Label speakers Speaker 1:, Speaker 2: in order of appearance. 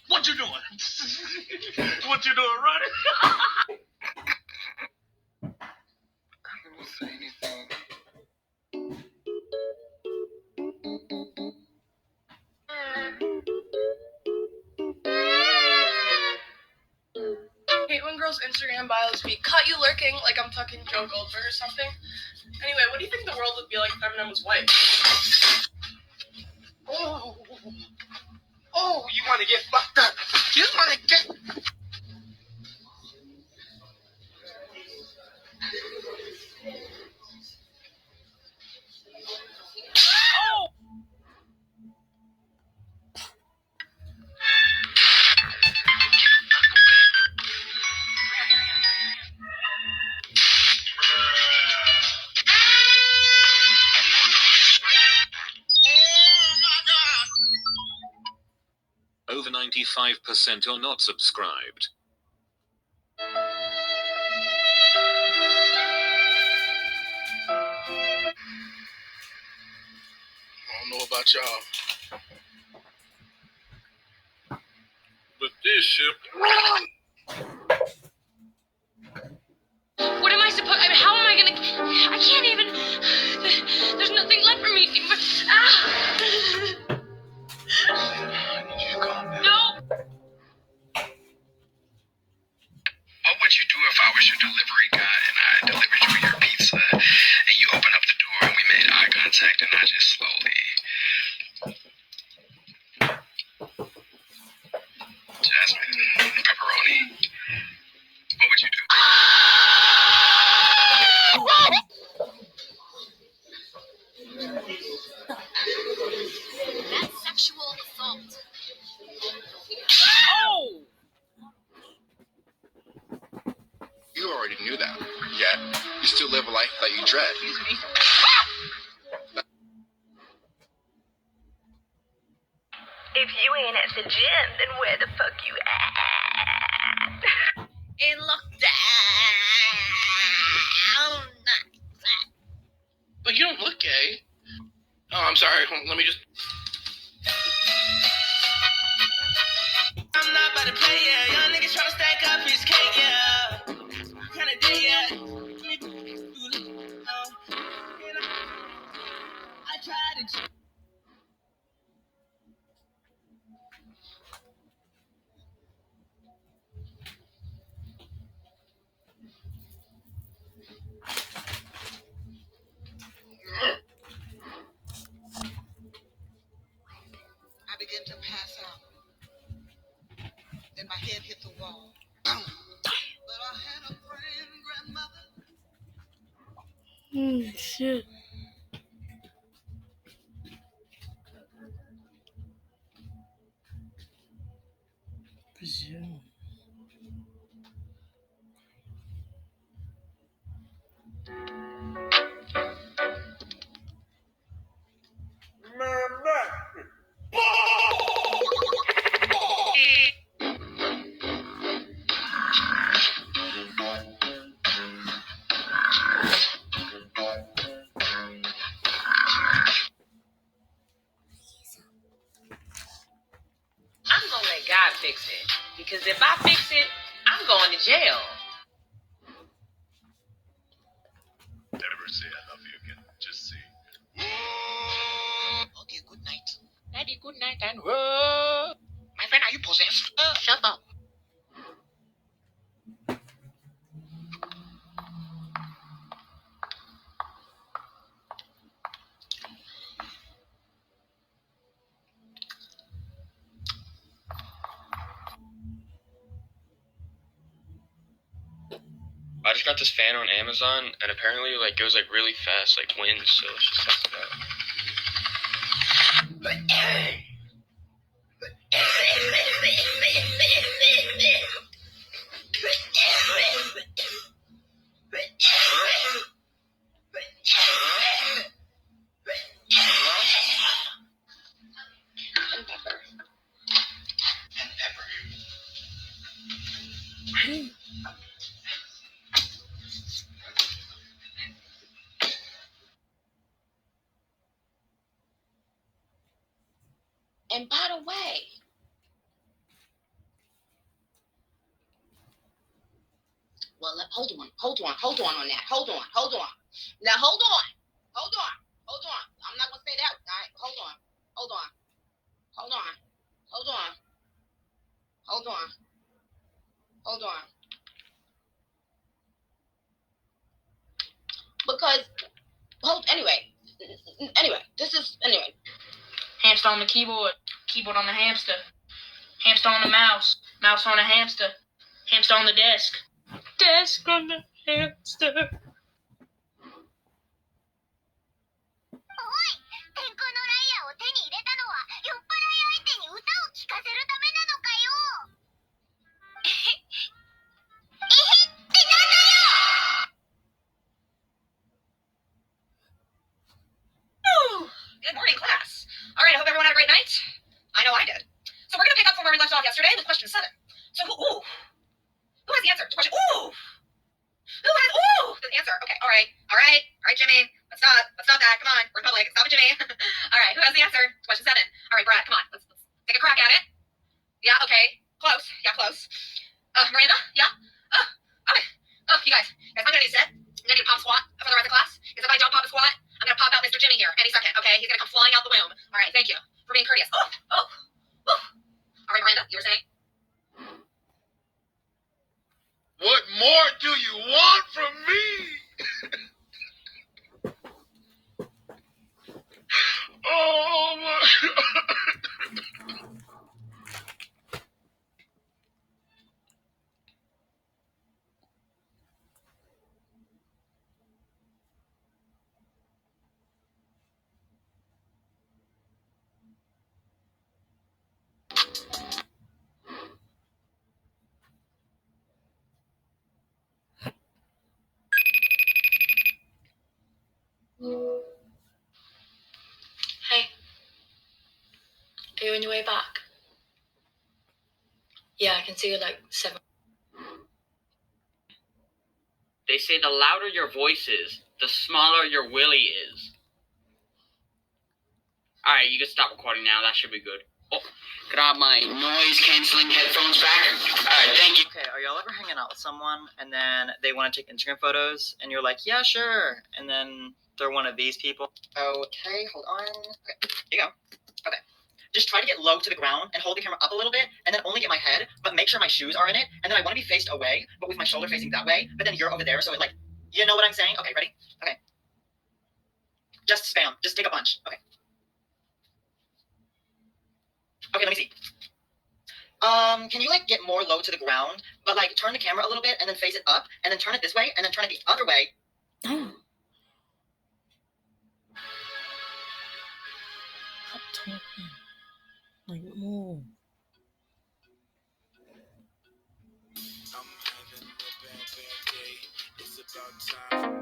Speaker 1: What you doing? What you doing, Ronnie?
Speaker 2: I didn't say anything.
Speaker 3: I hate when girls' Instagram bios be "caught you lurking" like I'm fucking Joe Goldberg or something. Anyway, what do you think the world would be like if Eminem was white?
Speaker 2: Oh, you want to get fucked up? You want to get...
Speaker 4: Over 95% are not subscribed.
Speaker 2: I don't know about y'all, but this shit...
Speaker 3: What am I supposed? I mean, how am I gonna? I can't even. There's nothing left for me.
Speaker 2: I need you to calm down.
Speaker 3: No.
Speaker 5: What would you do if I was your delivery guy and I delivered you your pizza and you opened up the door and we made eye contact and I just slowly... Jasmine, pepperoni, what would you do?
Speaker 3: That's sexual assault.
Speaker 2: You already knew that. Yet, you still live a life that you dread.
Speaker 6: If you ain't at the gym, then where the fuck you at? In lockdown.
Speaker 1: But you don't look gay. Oh, I'm sorry. Let me just... I'm not about to play, yeah. Young niggas tryna stack up his cake, yeah. Kinda day, yeah. I tried to...
Speaker 7: I began to pass out. Then my head hit the wall. Boom. But I had a friend, grandmother.
Speaker 3: Shit. Presume.
Speaker 6: I'm gonna let God fix it. Because if I fix it, I'm going to jail.
Speaker 2: Never say I love you again. Just say...
Speaker 7: Okay, good night.
Speaker 6: Daddy, good night and whoa.
Speaker 7: My friend, are you possessed?
Speaker 6: Shut up.
Speaker 8: I just got this fan on Amazon, and apparently, like, goes like really fast, like wind. So let's just test it out.
Speaker 6: And pepper. And by the way, well, hold on on that. Hold on. Now, hold on. I'm not going to say that. All right, hold on. Because, anyway, hamster on the keyboard, keyboard on the hamster, hamster on the mouse, mouse on the hamster, hamster on the desk, desk on the hamster.
Speaker 9: 天空のライアーを手に入れたのは酔っ払い相手に歌を聴かせるためなのかよ。ってなんだよ。
Speaker 10: Good morning, class. All right, I hope everyone had a great night. I know I did. So we're going to pick up from where we left off yesterday with question 7. So who has the answer to question? Who has the answer? Okay, all right, Jimmy. Let's stop that. Come on, we're in public. Stop it, Jimmy. All right, who has the answer to question 7? All right, Brad, come on. Let's take a crack at it. Yeah, okay. Close. Yeah, close. Miranda? Yeah? Okay. You guys, I'm going to need to sit. I'm going to need to pop squat for the rest of the class. Because if I don't pop a squat, I'm going to pop out Mr. Jimmy here any second, okay? He's going to come flying out the womb. All right, thank you for being courteous. All right, Miranda, you were saying?
Speaker 2: What more do you want from me? Oh my God.
Speaker 3: Hey, are you on your way back? Yeah, I can see you like 7.
Speaker 11: They say the louder your voice is, the smaller your willy is. Alright, you can stop recording now. That should be good. Oh, got my noise-canceling headphones back. Alright, thank you.
Speaker 12: Okay, are y'all ever hanging out with someone and then they want to take Instagram photos and you're like, yeah, sure. And then they're one of these people. Okay, hold on. Okay, here you go. Okay. Just try to get low to the ground and hold the camera up a little bit and then only get my head, but make sure my shoes are in it. And then I want to be faced away, but with my shoulder facing that way. But then you're over there, so it like, you know what I'm saying? Okay, ready? Okay. Just spam. Just take a bunch. Okay. Okay, let me see. Can you like get more low to the ground, but like turn the camera a little bit and then face it up and then turn it this way and then turn it the other way.
Speaker 13: Like, more.
Speaker 1: I'm having a bad day. It's about time.